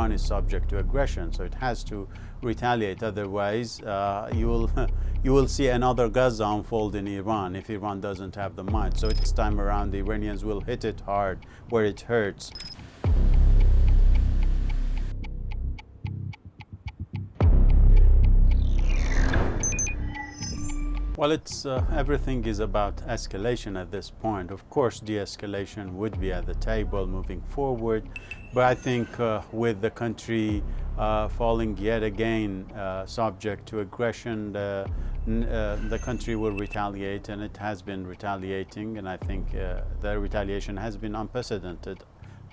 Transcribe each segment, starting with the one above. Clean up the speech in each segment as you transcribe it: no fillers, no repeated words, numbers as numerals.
Iran is subject to aggression, so it has to retaliate. Otherwise, you will see another Gaza unfold in Iran if Iran doesn't have the might. So this time around, the Iranians will hit it hard where it hurts. Well, everything is about escalation at this point. Of course, de-escalation would be at the table moving forward, but I think with the country falling yet again subject to aggression, the country will retaliate, and it has been retaliating, and I think the retaliation has been unprecedented.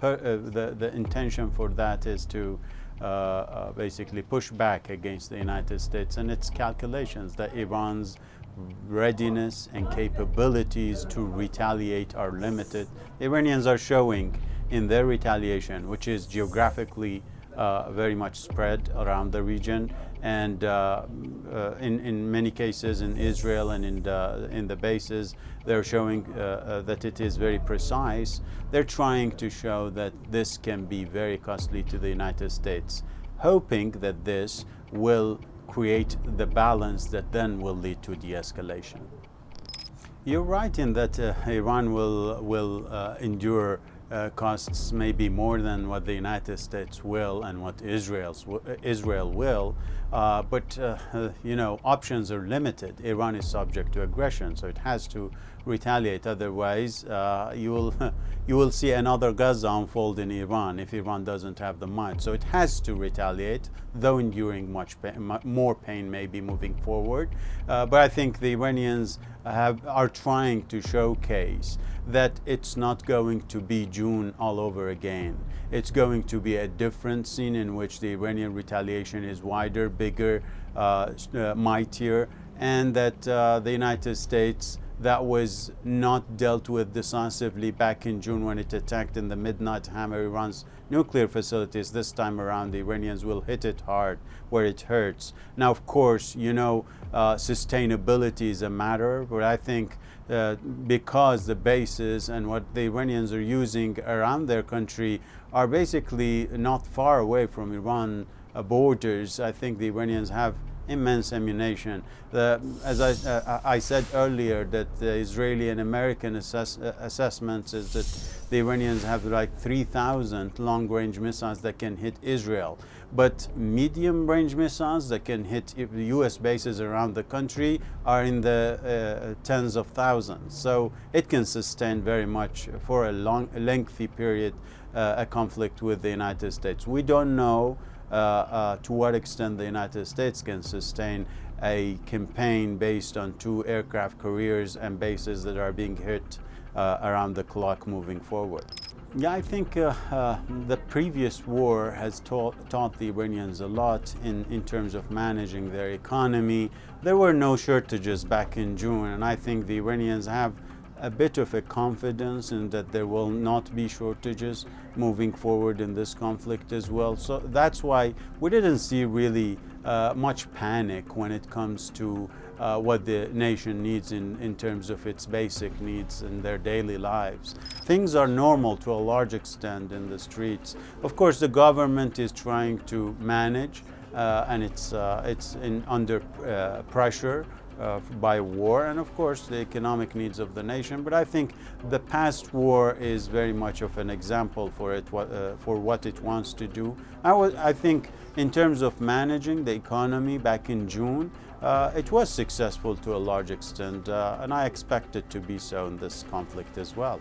The intention for that is to basically push back against the United States and its calculations that Iran's readiness and capabilities to retaliate are limited. The Iranians are showing in their retaliation, which is geographically very much spread around the region, and in many cases in Israel and in the bases, they're showing that it is very precise. They're trying to show that this can be very costly to the United States, hoping that this will create the balance that then will lead to de-escalation. You're right in that Iran will endure costs maybe more than what the United States will and what Israel will, but options are limited. Iran is subject to aggression, so it has to retaliate. Otherwise, you will see another Gaza unfold in Iran if Iran doesn't have the might. So it has to retaliate, though enduring more pain maybe moving forward. But I think the Iranians are trying to showcase that it's not going to be June all over again. It's going to be a different scene in which the Iranian retaliation is wider, bigger, mightier, and that the United States, that was not dealt with decisively back in June when it attacked in the midnight hammer Iran's nuclear facilities. This time around, the Iranians will hit it hard where it hurts. Now, of course, sustainability is a matter, but I think because the bases and what the Iranians are using around their country are basically not far away from Iran borders, I think the Iranians have immense ammunition. As I said earlier, that the Israeli and American assessments is that the Iranians have like 3,000 long-range missiles that can hit Israel. But medium-range missiles that can hit U.S. bases around the country are in the tens of thousands. So it can sustain very much for a lengthy period a conflict with the United States. We don't know to what extent the United States can sustain a campaign based on 2 aircraft carriers and bases that are being hit around the clock moving forward. Yeah, I think the previous war has taught the Iranians a lot in terms of managing their economy. There were no shortages back in June, and I think the Iranians have a bit of a confidence in that there will not be shortages moving forward in this conflict as well. So that's why we didn't see really much panic when it comes to what the nation needs in terms of its basic needs in their daily lives. Things are normal to a large extent in the streets. Of course, the government is trying to manage and it's under pressure by war, and of course the economic needs of the nation. But I think the past war is very much of an example for what it wants to do. I think in terms of managing the economy back in June, it was successful to a large extent, and I expect it to be so in this conflict as well.